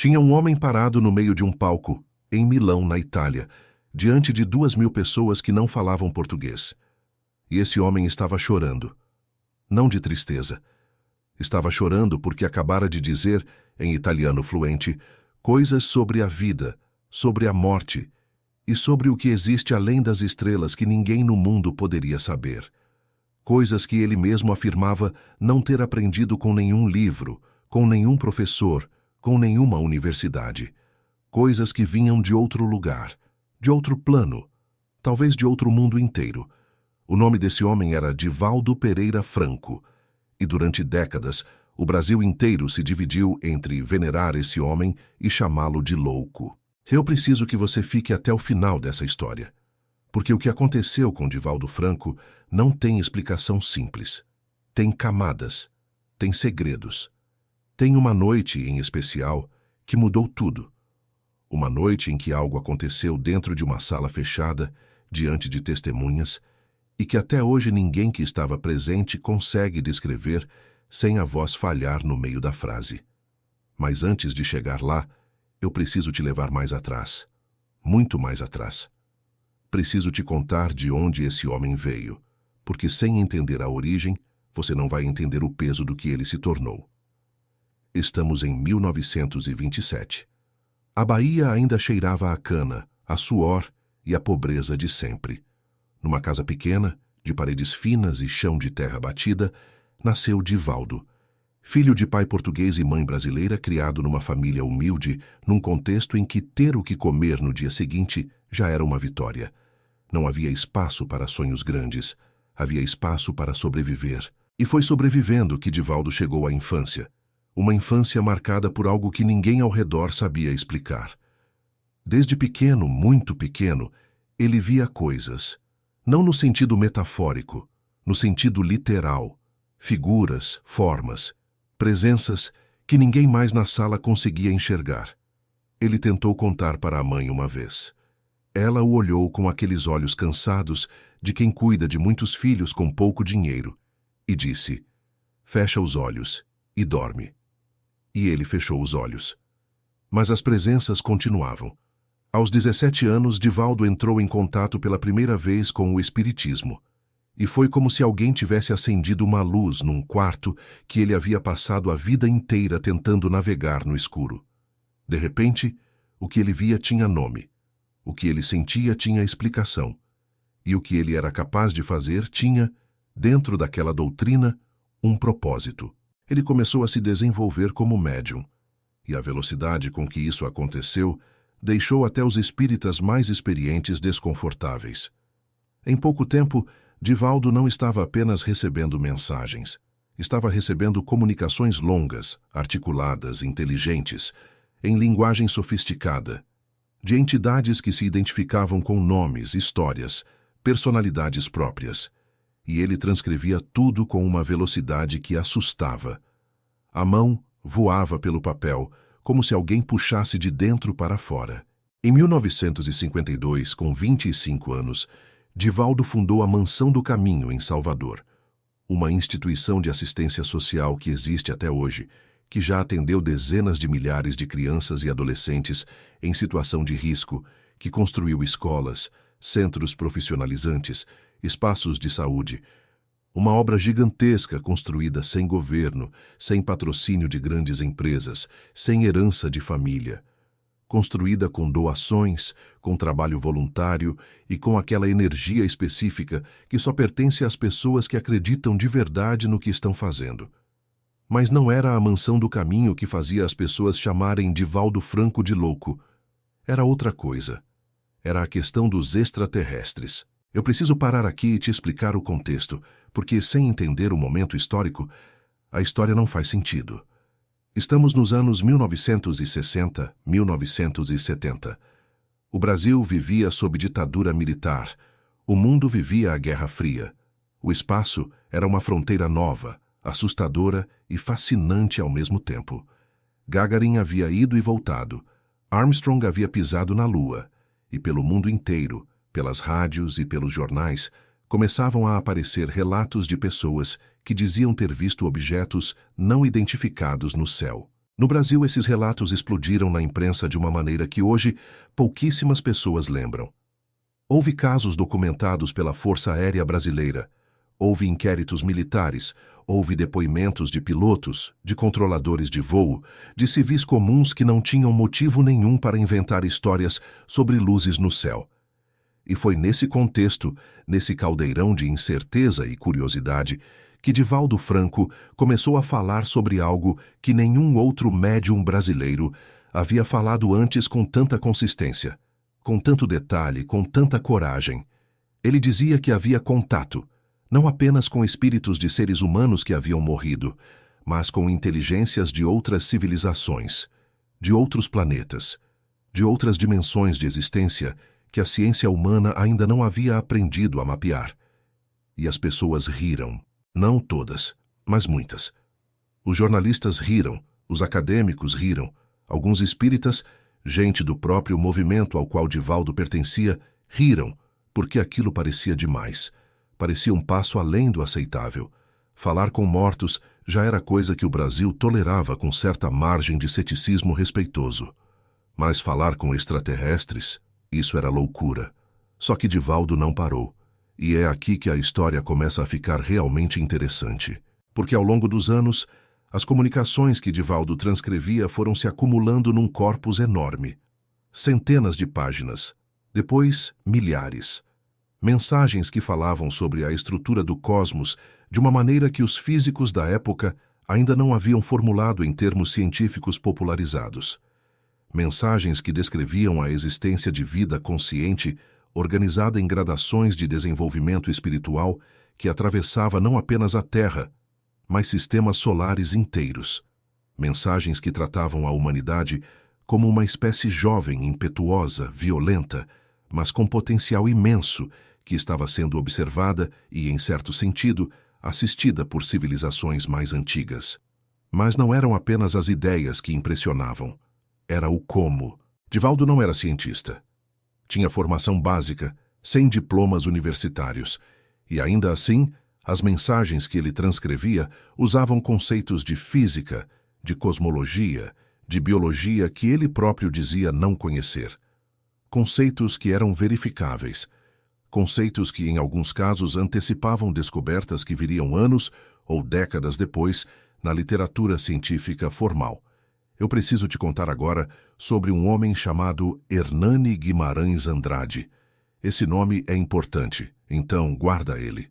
Tinha um homem parado no meio de um palco, em Milão, na Itália, diante de 2.000 pessoas que não falavam português. E esse homem estava chorando. Não de tristeza. Estava chorando porque acabara de dizer, em italiano fluente, coisas sobre a vida, sobre a morte e sobre o que existe além das estrelas que ninguém no mundo poderia saber. Coisas que ele mesmo afirmava não ter aprendido com nenhum livro, com nenhum professor, com nenhuma universidade. Coisas que vinham de outro lugar, de outro plano, talvez de outro mundo inteiro. O nome desse homem era Divaldo Pereira Franco, e durante décadas o Brasil inteiro se dividiu entre venerar esse homem e chamá-lo de louco. Eu preciso que você fique até o final dessa história, porque o que aconteceu com Divaldo Franco não tem explicação simples. Tem camadas, tem segredos. Tem uma noite em especial que mudou tudo. Uma noite em que algo aconteceu dentro de uma sala fechada, diante de testemunhas, e que até hoje ninguém que estava presente consegue descrever sem a voz falhar no meio da frase. Mas antes de chegar lá, eu preciso te levar mais atrás, muito mais atrás. Preciso te contar de onde esse homem veio, porque sem entender a origem, você não vai entender o peso do que ele se tornou. Estamos em 1927. A Bahia ainda cheirava a cana, a suor e a pobreza de sempre. Numa casa pequena, de paredes finas e chão de terra batida, nasceu Divaldo, filho de pai português e mãe brasileira, criado numa família humilde, num contexto em que ter o que comer no dia seguinte já era uma vitória. Não havia espaço para sonhos grandes, havia espaço para sobreviver. E foi sobrevivendo que Divaldo chegou à infância. Uma infância marcada por algo que ninguém ao redor sabia explicar. Desde pequeno, muito pequeno, ele via coisas. Não no sentido metafórico, no sentido literal. Figuras, formas, presenças que ninguém mais na sala conseguia enxergar. Ele tentou contar para a mãe uma vez. Ela o olhou com aqueles olhos cansados de quem cuida de muitos filhos com pouco dinheiro e disse: "Fecha os olhos e dorme." E ele fechou os olhos. Mas as presenças continuavam. Aos 17 anos, Divaldo entrou em contato pela primeira vez com o espiritismo. E foi como se alguém tivesse acendido uma luz num quarto que ele havia passado a vida inteira tentando navegar no escuro. De repente, o que ele via tinha nome. O que ele sentia tinha explicação. E o que ele era capaz de fazer tinha, dentro daquela doutrina, um propósito. Ele começou a se desenvolver como médium. E a velocidade com que isso aconteceu deixou até os espíritas mais experientes desconfortáveis. Em pouco tempo, Divaldo não estava apenas recebendo mensagens. Estava recebendo comunicações longas, articuladas, inteligentes, em linguagem sofisticada, de entidades que se identificavam com nomes, histórias, personalidades próprias. E ele transcrevia tudo com uma velocidade que assustava. A mão voava pelo papel, como se alguém puxasse de dentro para fora. Em 1952, com 25 anos, Divaldo fundou a Mansão do Caminho, em Salvador, uma instituição de assistência social que existe até hoje, que já atendeu dezenas de milhares de crianças e adolescentes em situação de risco, que construiu escolas, centros profissionalizantes, espaços de saúde. Uma obra gigantesca construída sem governo, sem patrocínio de grandes empresas, sem herança de família. Construída com doações, com trabalho voluntário e com aquela energia específica que só pertence às pessoas que acreditam de verdade no que estão fazendo. Mas não era a Mansão do Caminho que fazia as pessoas chamarem Divaldo Franco de louco. Era outra coisa. Era a questão dos extraterrestres. Eu preciso parar aqui e te explicar o contexto, porque sem entender o momento histórico, a história não faz sentido. Estamos nos anos 1960, 1970. O Brasil vivia sob ditadura militar. O mundo vivia a Guerra Fria. O espaço era uma fronteira nova, assustadora e fascinante ao mesmo tempo. Gagarin havia ido e voltado. Armstrong havia pisado na Lua. E pelo mundo inteiro, pelas rádios e pelos jornais, começavam a aparecer relatos de pessoas que diziam ter visto objetos não identificados no céu. No Brasil, esses relatos explodiram na imprensa de uma maneira que hoje pouquíssimas pessoas lembram. Houve casos documentados pela Força Aérea Brasileira, houve inquéritos militares, houve depoimentos de pilotos, de controladores de voo, de civis comuns que não tinham motivo nenhum para inventar histórias sobre luzes no céu. E foi nesse contexto, nesse caldeirão de incerteza e curiosidade, que Divaldo Franco começou a falar sobre algo que nenhum outro médium brasileiro havia falado antes com tanta consistência, com tanto detalhe, com tanta coragem. Ele dizia que havia contato, não apenas com espíritos de seres humanos que haviam morrido, mas com inteligências de outras civilizações, de outros planetas, de outras dimensões de existência que a ciência humana ainda não havia aprendido a mapear. E as pessoas riram. Não todas, mas muitas. Os jornalistas riram, os acadêmicos riram, alguns espíritas, gente do próprio movimento ao qual Divaldo pertencia, riram, porque aquilo parecia demais. Parecia um passo além do aceitável. Falar com mortos já era coisa que o Brasil tolerava com certa margem de ceticismo respeitoso. Mas falar com extraterrestres, isso era loucura. Só que Divaldo não parou. E é aqui que a história começa a ficar realmente interessante. Porque ao longo dos anos, as comunicações que Divaldo transcrevia foram se acumulando num corpus enorme. Centenas de páginas. Depois, milhares. Mensagens que falavam sobre a estrutura do cosmos de uma maneira que os físicos da época ainda não haviam formulado em termos científicos popularizados. Mensagens que descreviam a existência de vida consciente organizada em gradações de desenvolvimento espiritual que atravessava não apenas a Terra, mas sistemas solares inteiros. Mensagens que tratavam a humanidade como uma espécie jovem, impetuosa, violenta, mas com potencial imenso, que estava sendo observada e, em certo sentido, assistida por civilizações mais antigas. Mas não eram apenas as ideias que impressionavam. Era o como. Divaldo não era cientista. Tinha formação básica, sem diplomas universitários, e ainda assim, as mensagens que ele transcrevia usavam conceitos de física, de cosmologia, de biologia que ele próprio dizia não conhecer. Conceitos que eram verificáveis, conceitos que em alguns casos antecipavam descobertas que viriam anos ou décadas depois na literatura científica formal. Eu preciso te contar agora sobre um homem chamado Hernani Guimarães Andrade. Esse nome é importante, então guarda ele.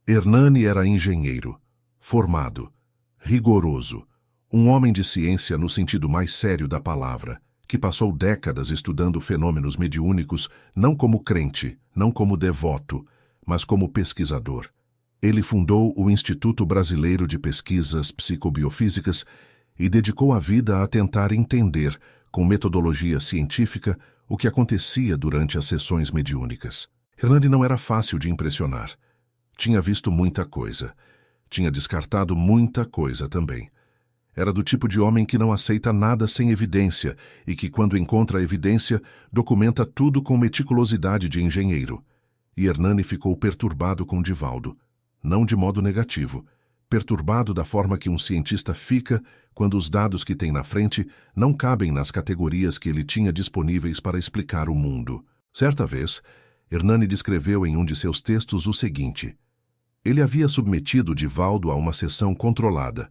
Hernani era engenheiro, formado, rigoroso, um homem de ciência no sentido mais sério da palavra, que passou décadas estudando fenômenos mediúnicos não como crente, não como devoto, mas como pesquisador. Ele fundou o Instituto Brasileiro de Pesquisas Psicobiofísicas e dedicou a vida a tentar entender, com metodologia científica, o que acontecia durante as sessões mediúnicas. Hernani não era fácil de impressionar. Tinha visto muita coisa. Tinha descartado muita coisa também. Era do tipo de homem que não aceita nada sem evidência e que, quando encontra a evidência, documenta tudo com meticulosidade de engenheiro. E Hernani ficou perturbado com Divaldo. Não de modo negativo. Perturbado da forma que um cientista fica quando os dados que tem na frente não cabem nas categorias que ele tinha disponíveis para explicar o mundo. Certa vez, Hernani descreveu em um de seus textos o seguinte: ele havia submetido Divaldo a uma sessão controlada.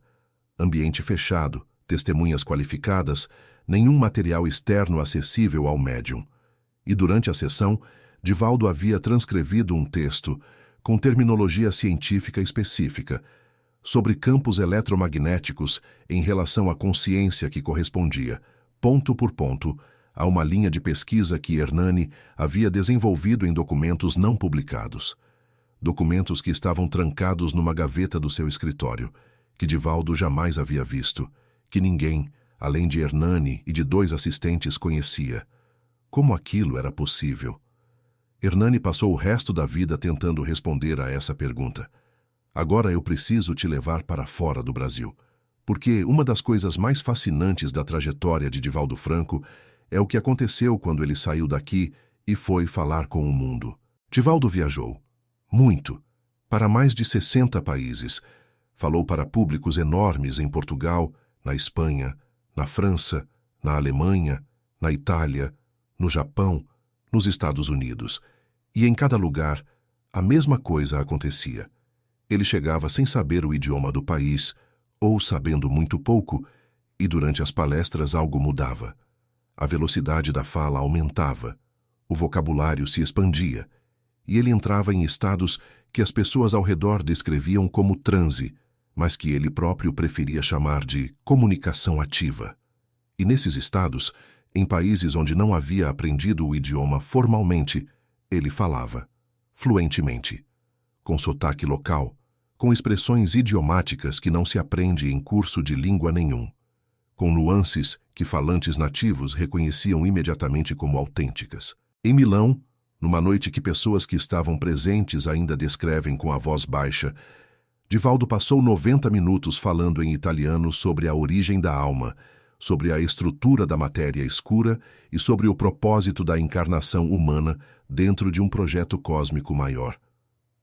Ambiente fechado, testemunhas qualificadas, nenhum material externo acessível ao médium. E durante a sessão, Divaldo havia transcrevido um texto com terminologia científica específica, sobre campos eletromagnéticos em relação à consciência que correspondia, ponto por ponto, a uma linha de pesquisa que Hernani havia desenvolvido em documentos não publicados. Documentos que estavam trancados numa gaveta do seu escritório, que Divaldo jamais havia visto, que ninguém, além de Hernani e de 2 assistentes, conhecia. Como aquilo era possível? Hernani passou o resto da vida tentando responder a essa pergunta. Agora eu preciso te levar para fora do Brasil, porque uma das coisas mais fascinantes da trajetória de Divaldo Franco é o que aconteceu quando ele saiu daqui e foi falar com o mundo. Divaldo viajou, muito, para mais de 60 países. Falou para públicos enormes em Portugal, na Espanha, na França, na Alemanha, na Itália, no Japão, nos Estados Unidos. E em cada lugar, a mesma coisa acontecia. Ele chegava sem saber o idioma do país, ou sabendo muito pouco, e durante as palestras algo mudava. A velocidade da fala aumentava, o vocabulário se expandia, e ele entrava em estados que as pessoas ao redor descreviam como transe, mas que ele próprio preferia chamar de comunicação ativa. E nesses estados, em países onde não havia aprendido o idioma formalmente, ele falava, fluentemente, com sotaque local, com expressões idiomáticas que não se aprende em curso de língua nenhum, com nuances que falantes nativos reconheciam imediatamente como autênticas. Em Milão, numa noite que pessoas que estavam presentes ainda descrevem com a voz baixa, Divaldo passou 90 minutos falando em italiano sobre a origem da alma, sobre a estrutura da matéria escura e sobre o propósito da encarnação humana dentro de um projeto cósmico maior.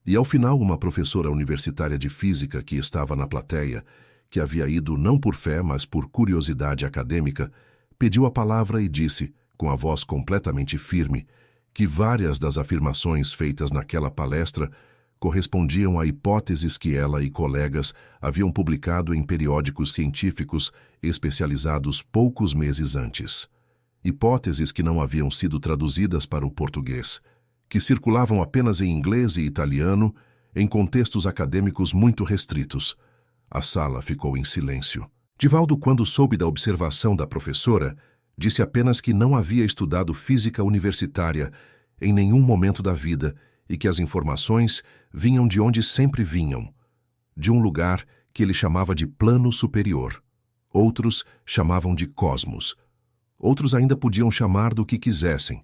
E ao final, uma professora universitária de física que estava na plateia, que havia ido não por fé, mas por curiosidade acadêmica, pediu a palavra e disse, com a voz completamente firme, que várias das afirmações feitas naquela palestra correspondiam a hipóteses que ela e colegas haviam publicado em periódicos científicos especializados poucos meses antes. Hipóteses que não haviam sido traduzidas para o português, que circulavam apenas em inglês e italiano, em contextos acadêmicos muito restritos. A sala ficou em silêncio. Divaldo, quando soube da observação da professora, disse apenas que não havia estudado física universitária em nenhum momento da vida e que as informações vinham de onde sempre vinham, de um lugar que ele chamava de plano superior. Outros chamavam de cosmos. Outros ainda podiam chamar do que quisessem.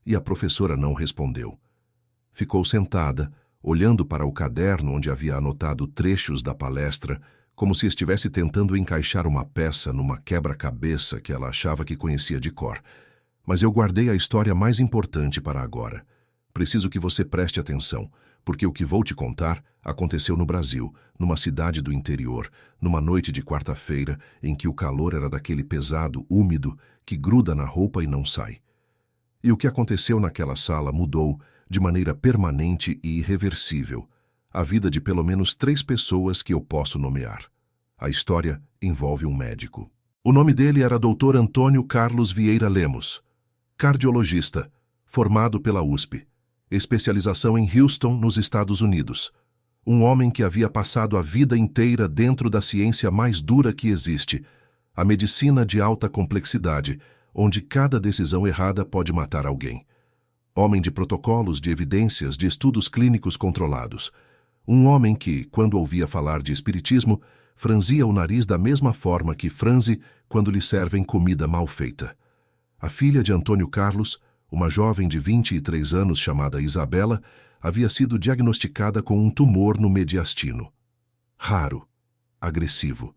E a professora não respondeu. Ficou sentada, olhando para o caderno onde havia anotado trechos da palestra, como se estivesse tentando encaixar uma peça numa quebra-cabeça que ela achava que conhecia de cor. Mas eu guardei a história mais importante para agora. Preciso que você preste atenção, porque o que vou te contar aconteceu no Brasil, numa cidade do interior, numa noite de quarta-feira em que o calor era daquele pesado, úmido, que gruda na roupa e não sai. E o que aconteceu naquela sala mudou, de maneira permanente e irreversível, a vida de pelo menos 3 pessoas que eu posso nomear. A história envolve um médico. O nome dele era Dr. Antônio Carlos Vieira Lemos, cardiologista, formado pela USP, especialização em Houston, nos Estados Unidos. Um homem que havia passado a vida inteira dentro da ciência mais dura que existe, a medicina de alta complexidade, onde cada decisão errada pode matar alguém. Homem de protocolos, de evidências, de estudos clínicos controlados. Um homem que, quando ouvia falar de espiritismo, franzia o nariz da mesma forma que franze quando lhe servem comida mal feita. A filha de Antônio Carlos, uma jovem de 23 anos chamada Isabela, havia sido diagnosticada com um tumor no mediastino. Raro, agressivo.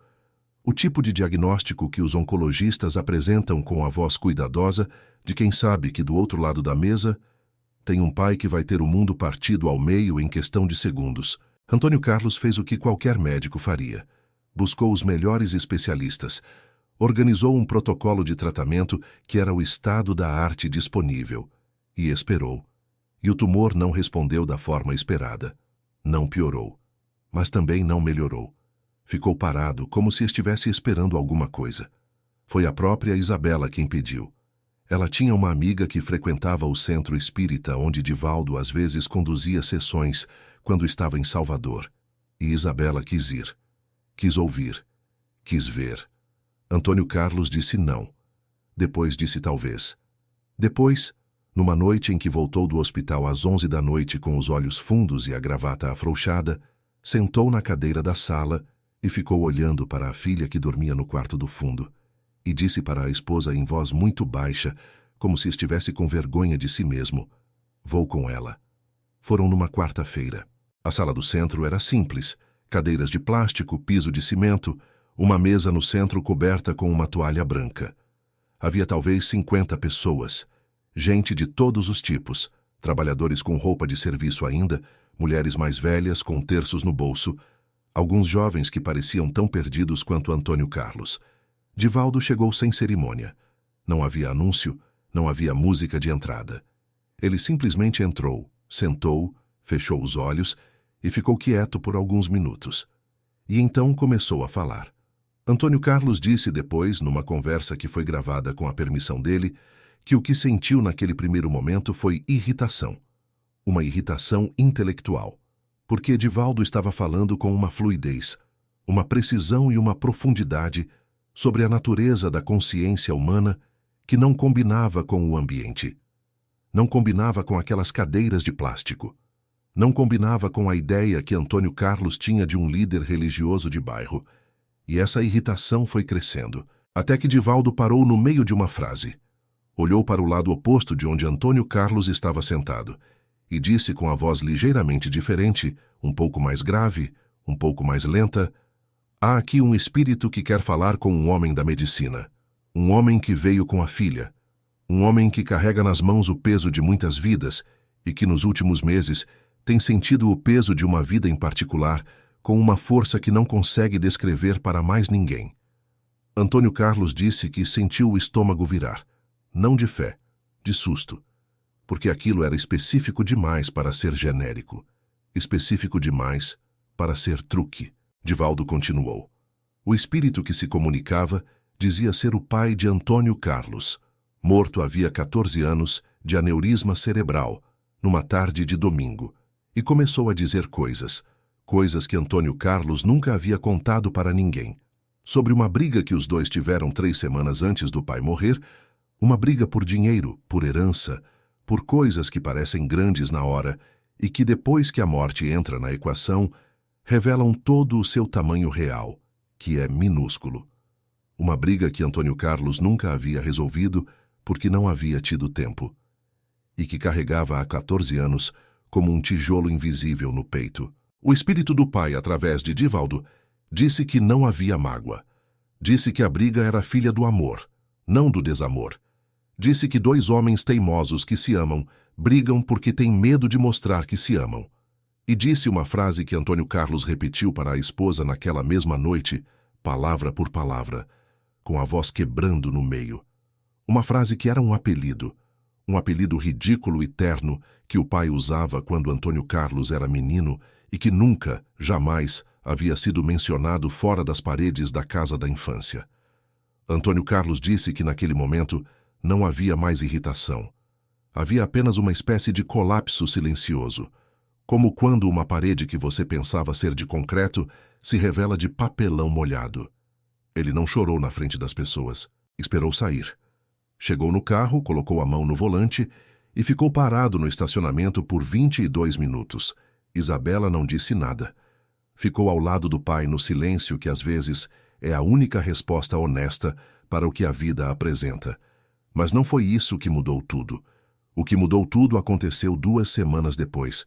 O tipo de diagnóstico que os oncologistas apresentam com a voz cuidadosa de quem sabe que do outro lado da mesa tem um pai que vai ter o mundo partido ao meio em questão de segundos. Antônio Carlos fez o que qualquer médico faria. Buscou os melhores especialistas, organizou um protocolo de tratamento que era o estado da arte disponível e esperou. E o tumor não respondeu da forma esperada. Não piorou, mas também não melhorou. Ficou parado, como se estivesse esperando alguma coisa. Foi a própria Isabela quem pediu. Ela tinha uma amiga que frequentava o centro espírita onde Divaldo às vezes conduzia sessões quando estava em Salvador. E Isabela quis ir. Quis ouvir. Quis ver. Antônio Carlos disse não. Depois disse talvez. Depois, numa noite em que voltou do hospital às 11 da noite com os olhos fundos e a gravata afrouxada, sentou na cadeira da sala e ficou olhando para a filha que dormia no quarto do fundo, e disse para a esposa em voz muito baixa, como se estivesse com vergonha de si mesmo: "Vou com ela." Foram numa quarta-feira. A sala do centro era simples, cadeiras de plástico, piso de cimento, uma mesa no centro coberta com uma toalha branca. Havia talvez 50 pessoas, gente de todos os tipos, trabalhadores com roupa de serviço ainda, mulheres mais velhas com terços no bolso, alguns jovens que pareciam tão perdidos quanto Antônio Carlos. Divaldo chegou sem cerimônia. Não havia anúncio, não havia música de entrada. Ele simplesmente entrou, sentou, fechou os olhos e ficou quieto por alguns minutos. E então começou a falar. Antônio Carlos disse depois, numa conversa que foi gravada com a permissão dele, que o que sentiu naquele primeiro momento foi irritação. Uma irritação intelectual. Porque Divaldo estava falando com uma fluidez, uma precisão e uma profundidade sobre a natureza da consciência humana que não combinava com o ambiente. Não combinava com aquelas cadeiras de plástico. Não combinava com a ideia que Antônio Carlos tinha de um líder religioso de bairro. E essa irritação foi crescendo, até que Divaldo parou no meio de uma frase. Olhou para o lado oposto de onde Antônio Carlos estava sentado e disse com a voz ligeiramente diferente, um pouco mais grave, um pouco mais lenta: há aqui um espírito que quer falar com um homem da medicina. Um homem que veio com a filha. Um homem que carrega nas mãos o peso de muitas vidas e que nos últimos meses tem sentido o peso de uma vida em particular com uma força que não consegue descrever para mais ninguém. Antônio Carlos disse que sentiu o estômago virar, não de fé, de susto, porque aquilo era específico demais para ser genérico, específico demais para ser truque. Divaldo continuou. O espírito que se comunicava dizia ser o pai de Antônio Carlos, morto havia 14 anos de aneurisma cerebral, numa tarde de domingo, e começou a dizer coisas que Antônio Carlos nunca havia contado para ninguém, sobre uma briga que os dois tiveram 3 semanas antes do pai morrer, uma briga por dinheiro, por herança, por coisas que parecem grandes na hora e que depois que a morte entra na equação, revelam todo o seu tamanho real, que é minúsculo. Uma briga que Antônio Carlos nunca havia resolvido porque não havia tido tempo, e que carregava há 14 anos como um tijolo invisível no peito. O espírito do pai, através de Divaldo, disse que não havia mágoa. Disse que a briga era filha do amor, não do desamor. Disse que 2 homens teimosos que se amam brigam porque têm medo de mostrar que se amam. E disse uma frase que Antônio Carlos repetiu para a esposa naquela mesma noite, palavra por palavra, com a voz quebrando no meio. Uma frase que era um apelido ridículo e terno que o pai usava quando Antônio Carlos era menino e que nunca, jamais, havia sido mencionado fora das paredes da casa da infância. Antônio Carlos disse que naquele momento não havia mais irritação. Havia apenas uma espécie de colapso silencioso, como quando uma parede que você pensava ser de concreto se revela de papelão molhado. Ele não chorou na frente das pessoas, esperou sair. Chegou no carro, colocou a mão no volante e ficou parado no estacionamento por 22 minutos. Isabela não disse nada. Ficou ao lado do pai no silêncio que às vezes é a única resposta honesta para o que a vida apresenta. Mas não foi isso que mudou tudo. O que mudou tudo aconteceu 2 semanas depois.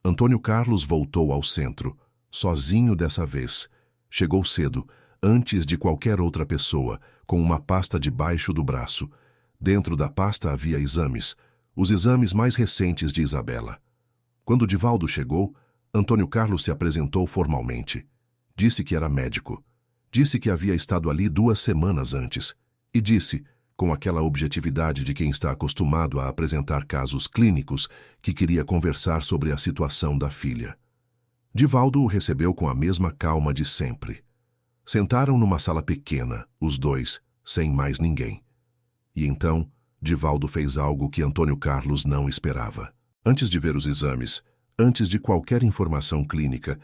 Antônio Carlos voltou ao centro, sozinho dessa vez. Chegou cedo, antes de qualquer outra pessoa, com uma pasta debaixo do braço. Dentro da pasta havia exames, os exames mais recentes de Isabela. Quando Divaldo chegou, Antônio Carlos se apresentou formalmente. Disse que era médico. Disse que havia estado ali 2 semanas antes. E disse, com aquela objetividade de quem está acostumado a apresentar casos clínicos, que queria conversar sobre a situação da filha. Divaldo o recebeu com a mesma calma de sempre. Sentaram numa sala pequena, os dois, sem mais ninguém. E então, Divaldo fez algo que Antônio Carlos não esperava. Antes de ver os exames, antes de qualquer informação clínica,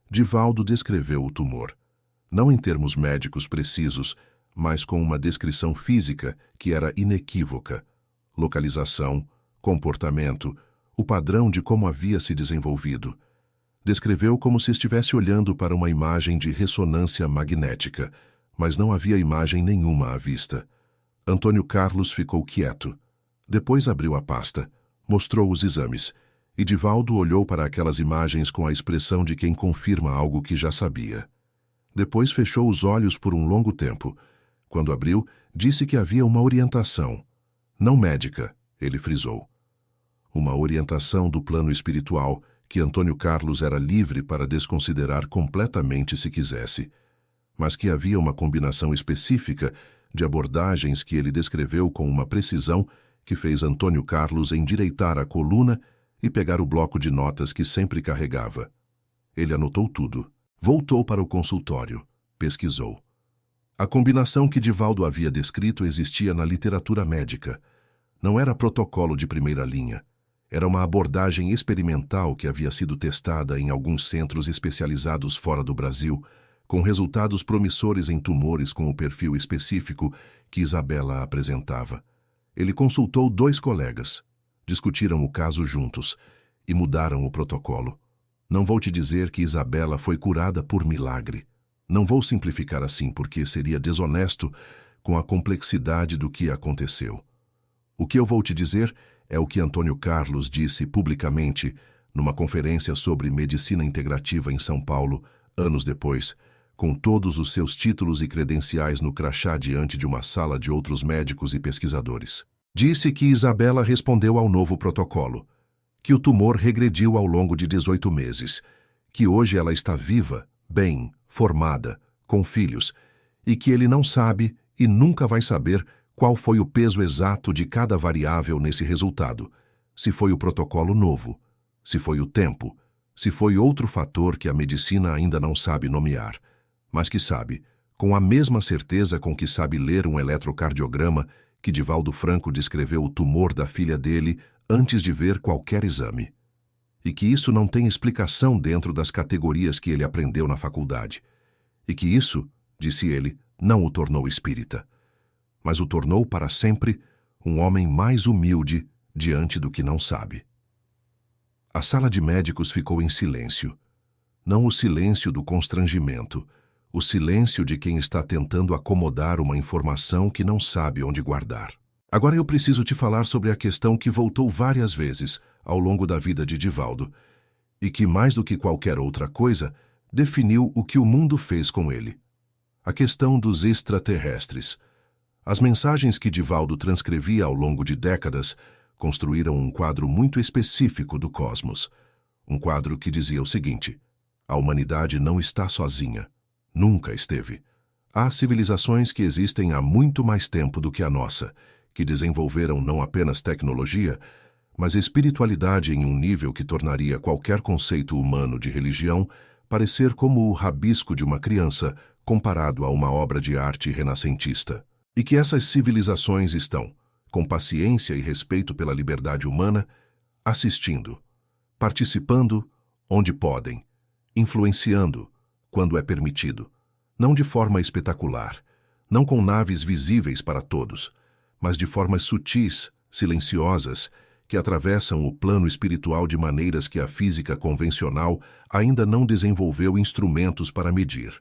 Divaldo descreveu o tumor. Não em termos médicos precisos, mas com uma descrição física que era inequívoca. Localização, comportamento, o padrão de como havia se desenvolvido. Descreveu como se estivesse olhando para uma imagem de ressonância magnética, mas não havia imagem nenhuma à vista. Antônio Carlos ficou quieto. Depois abriu a pasta, mostrou os exames, e Divaldo olhou para aquelas imagens com a expressão de quem confirma algo que já sabia. Depois fechou os olhos por um longo tempo. Quando abriu, disse que havia uma orientação. Não médica, ele frisou. Uma orientação do plano espiritual que Antônio Carlos era livre para desconsiderar completamente se quisesse, mas que havia uma combinação específica de abordagens que ele descreveu com uma precisão que fez Antônio Carlos endireitar a coluna e pegar o bloco de notas que sempre carregava. Ele anotou tudo. Voltou para o consultório. Pesquisou. A combinação que Divaldo havia descrito existia na literatura médica. Não era protocolo de primeira linha. Era uma abordagem experimental que havia sido testada em alguns centros especializados fora do Brasil, com resultados promissores em tumores com o perfil específico que Isabela apresentava. Ele consultou 2 colegas, discutiram o caso juntos e mudaram o protocolo. Não vou te dizer que Isabela foi curada por milagre. Não vou simplificar assim porque seria desonesto com a complexidade do que aconteceu. O que eu vou te dizer é o que Antônio Carlos disse publicamente numa conferência sobre medicina integrativa em São Paulo, anos depois, com todos os seus títulos e credenciais no crachá diante de uma sala de outros médicos e pesquisadores. Disse que Isabela respondeu ao novo protocolo, que o tumor regrediu ao longo de 18 meses, que hoje ela está viva, bem, formada, com filhos, e que ele não sabe e nunca vai saber qual foi o peso exato de cada variável nesse resultado, se foi o protocolo novo, se foi o tempo, se foi outro fator que a medicina ainda não sabe nomear, mas que sabe, com a mesma certeza com que sabe ler um eletrocardiograma, que Divaldo Franco descreveu o tumor da filha dele antes de ver qualquer exame. E que isso não tem explicação dentro das categorias que ele aprendeu na faculdade. E que isso, disse ele, não o tornou espírita, mas o tornou para sempre um homem mais humilde diante do que não sabe. A sala de médicos ficou em silêncio. Não o silêncio do constrangimento, o silêncio de quem está tentando acomodar uma informação que não sabe onde guardar. Agora eu preciso te falar sobre a questão que voltou várias vezes ao longo da vida de Divaldo e que, mais do que qualquer outra coisa, definiu o que o mundo fez com ele. A questão dos extraterrestres. As mensagens que Divaldo transcrevia ao longo de décadas construíram um quadro muito específico do cosmos. Um quadro que dizia o seguinte: a humanidade não está sozinha. Nunca esteve. Há civilizações que existem há muito mais tempo do que a nossa, que desenvolveram não apenas tecnologia, mas espiritualidade em um nível que tornaria qualquer conceito humano de religião parecer como o rabisco de uma criança comparado a uma obra de arte renascentista. E que essas civilizações estão, com paciência e respeito pela liberdade humana, assistindo, participando onde podem, influenciando quando é permitido, não de forma espetacular, não com naves visíveis para todos, mas de formas sutis, silenciosas, que atravessam o plano espiritual de maneiras que a física convencional ainda não desenvolveu instrumentos para medir.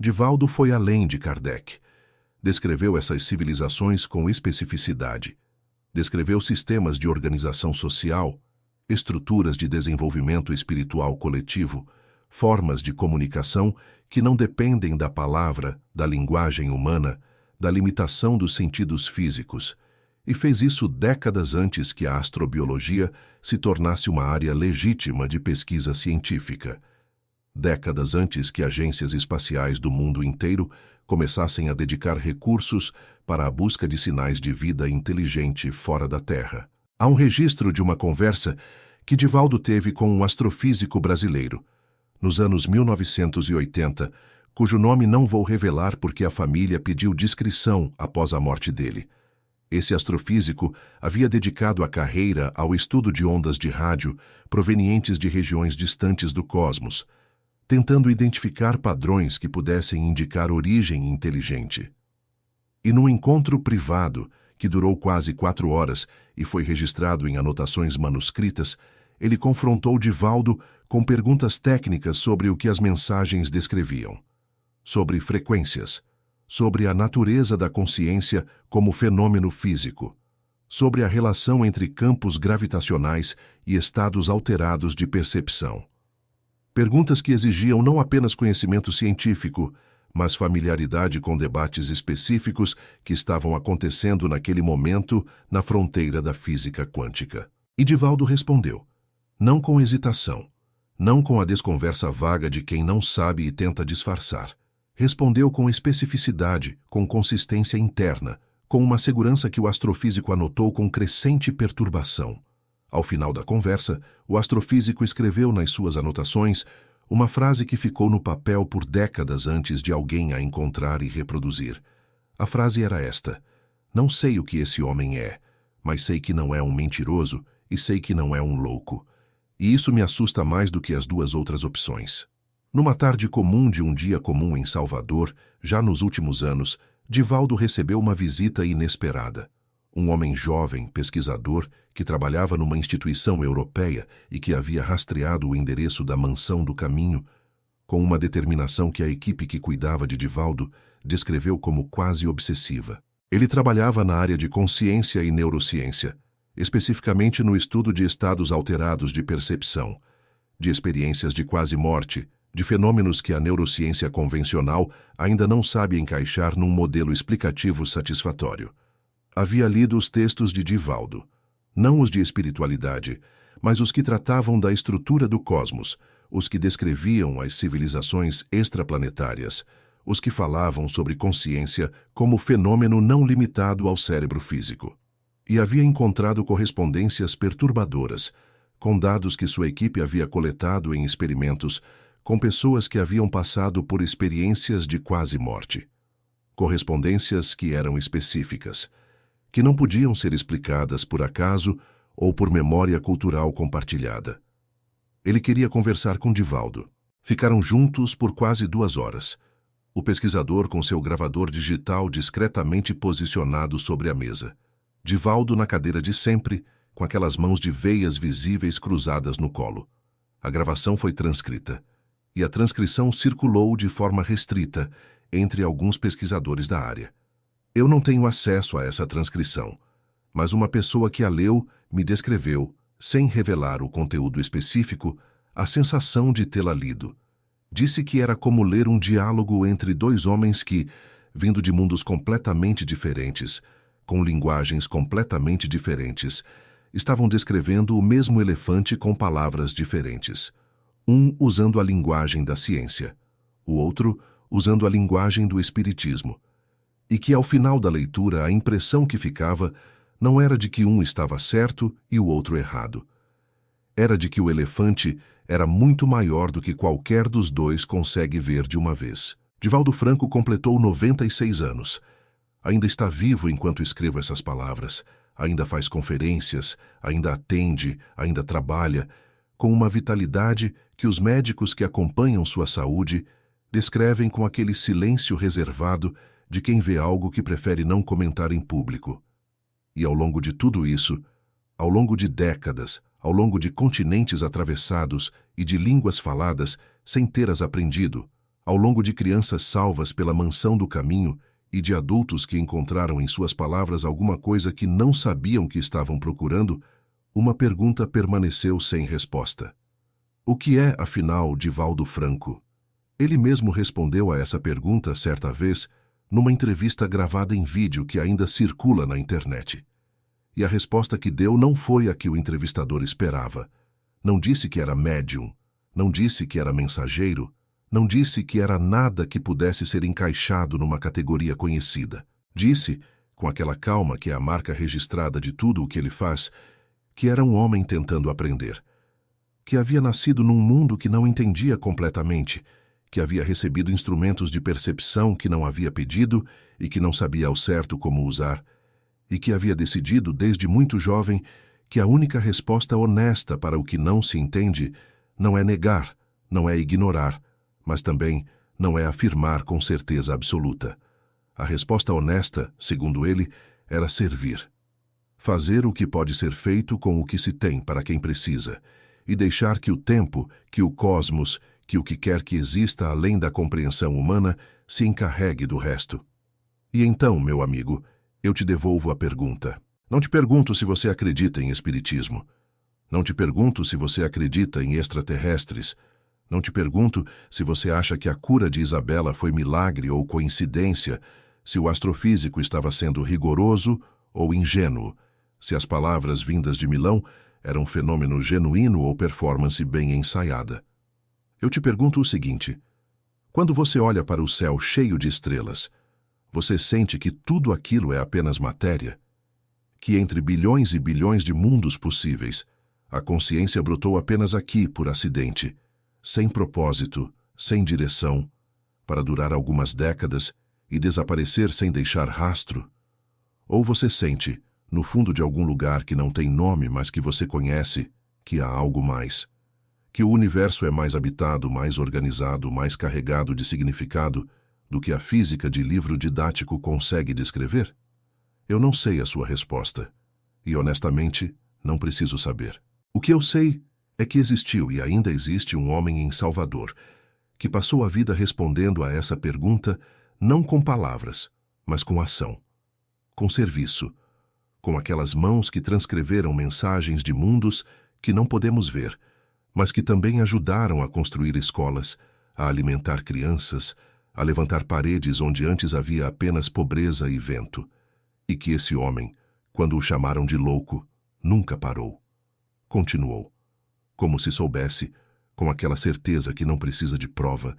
Divaldo foi além de Kardec. Descreveu essas civilizações com especificidade. Descreveu sistemas de organização social, estruturas de desenvolvimento espiritual coletivo, formas de comunicação que não dependem da palavra, da linguagem humana, da limitação dos sentidos físicos, e fez isso décadas antes que a astrobiologia se tornasse uma área legítima de pesquisa científica. Décadas antes que agências espaciais do mundo inteiro começassem a dedicar recursos para a busca de sinais de vida inteligente fora da Terra. Há um registro de uma conversa que Divaldo teve com um astrofísico brasileiro, nos anos 1980, cujo nome não vou revelar porque a família pediu discrição após a morte dele. Esse astrofísico havia dedicado a carreira ao estudo de ondas de rádio provenientes de regiões distantes do cosmos, tentando identificar padrões que pudessem indicar origem inteligente. E num encontro privado, que durou quase 4 horas e foi registrado em anotações manuscritas, ele confrontou Divaldo com perguntas técnicas sobre o que as mensagens descreviam, sobre frequências, sobre a natureza da consciência como fenômeno físico, sobre a relação entre campos gravitacionais e estados alterados de percepção. Perguntas que exigiam não apenas conhecimento científico, mas familiaridade com debates específicos que estavam acontecendo naquele momento na fronteira da física quântica. E Divaldo respondeu, não com hesitação, não com a desconversa vaga de quem não sabe e tenta disfarçar. Respondeu com especificidade, com consistência interna, com uma segurança que o astrofísico anotou com crescente perturbação. Ao final da conversa, o astrofísico escreveu nas suas anotações uma frase que ficou no papel por décadas antes de alguém a encontrar e reproduzir. A frase era esta: "Não sei o que esse homem é, mas sei que não é um mentiroso e sei que não é um louco. E isso me assusta mais do que as duas outras opções." Numa tarde comum de um dia comum em Salvador, já nos últimos anos, Divaldo recebeu uma visita inesperada. Um homem jovem, pesquisador, que trabalhava numa instituição europeia e que havia rastreado o endereço da Mansão do Caminho, com uma determinação que a equipe que cuidava de Divaldo descreveu como quase obsessiva. Ele trabalhava na área de consciência e neurociência, especificamente no estudo de estados alterados de percepção, de experiências de quase morte, de fenômenos que a neurociência convencional ainda não sabe encaixar num modelo explicativo satisfatório. Havia lido os textos de Divaldo, não os de espiritualidade, mas os que tratavam da estrutura do cosmos, os que descreviam as civilizações extraplanetárias, os que falavam sobre consciência como fenômeno não limitado ao cérebro físico. E havia encontrado correspondências perturbadoras, com dados que sua equipe havia coletado em experimentos com pessoas que haviam passado por experiências de quase morte. Correspondências que eram específicas, que não podiam ser explicadas por acaso ou por memória cultural compartilhada. Ele queria conversar com Divaldo. Ficaram juntos por quase 2 horas. O pesquisador com seu gravador digital discretamente posicionado sobre a mesa. Divaldo na cadeira de sempre, com aquelas mãos de veias visíveis cruzadas no colo. A gravação foi transcrita. E a transcrição circulou de forma restrita entre alguns pesquisadores da área. Eu não tenho acesso a essa transcrição, mas uma pessoa que a leu me descreveu, sem revelar o conteúdo específico, a sensação de tê-la lido. Disse que era como ler um diálogo entre 2 homens que, vindo de mundos completamente diferentes, com linguagens completamente diferentes, estavam descrevendo o mesmo elefante com palavras diferentes. Um usando a linguagem da ciência, o outro usando a linguagem do espiritismo. E que ao final da leitura a impressão que ficava não era de que um estava certo e o outro errado. Era de que o elefante era muito maior do que qualquer dos 2 consegue ver de uma vez. Divaldo Franco completou 96 anos. Ainda está vivo enquanto escrevo essas palavras. Ainda faz conferências, ainda atende, ainda trabalha, com uma vitalidade que os médicos que acompanham sua saúde descrevem com aquele silêncio reservado de quem vê algo que prefere não comentar em público. E ao longo de tudo isso, ao longo de décadas, ao longo de continentes atravessados e de línguas faladas sem ter-as aprendido, ao longo de crianças salvas pela Mansão do Caminho e de adultos que encontraram em suas palavras alguma coisa que não sabiam que estavam procurando, uma pergunta permaneceu sem resposta. O que é, afinal, Divaldo Franco? Ele mesmo respondeu a essa pergunta certa vez numa entrevista gravada em vídeo que ainda circula na internet. E a resposta que deu não foi a que o entrevistador esperava. Não disse que era médium, não disse que era mensageiro, não disse que era nada que pudesse ser encaixado numa categoria conhecida. Disse, com aquela calma que é a marca registrada de tudo o que ele faz, que era um homem tentando aprender, que havia nascido num mundo que não entendia completamente, que havia recebido instrumentos de percepção que não havia pedido e que não sabia ao certo como usar, e que havia decidido desde muito jovem que a única resposta honesta para o que não se entende não é negar, não é ignorar, mas também não é afirmar com certeza absoluta. A resposta honesta, segundo ele, era servir. Fazer o que pode ser feito com o que se tem para quem precisa, e deixar que o tempo, que o cosmos, que o que quer que exista além da compreensão humana, se encarregue do resto. E então, meu amigo, eu te devolvo a pergunta. Não te pergunto se você acredita em espiritismo. Não te pergunto se você acredita em extraterrestres. Não te pergunto se você acha que a cura de Isabela foi milagre ou coincidência, se o astrofísico estava sendo rigoroso ou ingênuo, se as palavras vindas de Milão eram fenômeno genuíno ou performance bem ensaiada. Eu te pergunto o seguinte: Quando você olha para o céu cheio de estrelas, você sente que tudo aquilo é apenas matéria? Que entre bilhões e bilhões de mundos possíveis, a consciência brotou apenas aqui por acidente, sem propósito, sem direção, para durar algumas décadas e desaparecer sem deixar rastro? Ou você sente, no fundo de algum lugar que não tem nome, mas que você conhece, que há algo mais? Que o universo é mais habitado, mais organizado, mais carregado de significado do que a física de livro didático consegue descrever? Eu não sei a sua resposta. E, honestamente, não preciso saber. O que eu sei é que existiu e ainda existe um homem em Salvador que passou a vida respondendo a essa pergunta não com palavras, mas com ação, com serviço, com aquelas mãos que transcreveram mensagens de mundos que não podemos ver, mas que também ajudaram a construir escolas, a alimentar crianças, a levantar paredes onde antes havia apenas pobreza e vento. E que esse homem, quando o chamaram de louco, nunca parou. Continuou, como se soubesse, com aquela certeza que não precisa de prova,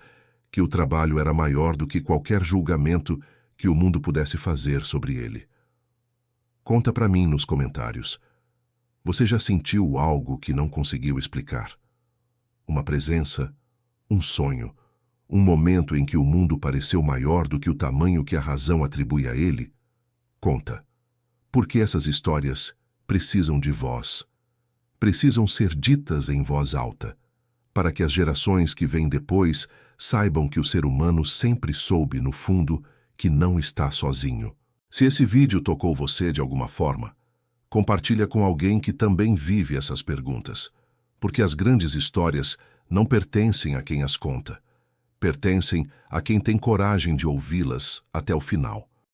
que o trabalho era maior do que qualquer julgamento que o mundo pudesse fazer sobre ele. Conta para mim nos comentários. Você já sentiu algo que não conseguiu explicar? Uma presença, um sonho, um momento em que o mundo pareceu maior do que o tamanho que a razão atribui a ele? Conta, porque essas histórias precisam de voz. Precisam ser ditas em voz alta, para que as gerações que vêm depois saibam que o ser humano sempre soube, no fundo, que não está sozinho. Se esse vídeo tocou você de alguma forma, compartilha com alguém que também vive essas perguntas, porque as grandes histórias não pertencem a quem as conta, pertencem a quem tem coragem de ouvi-las até o final.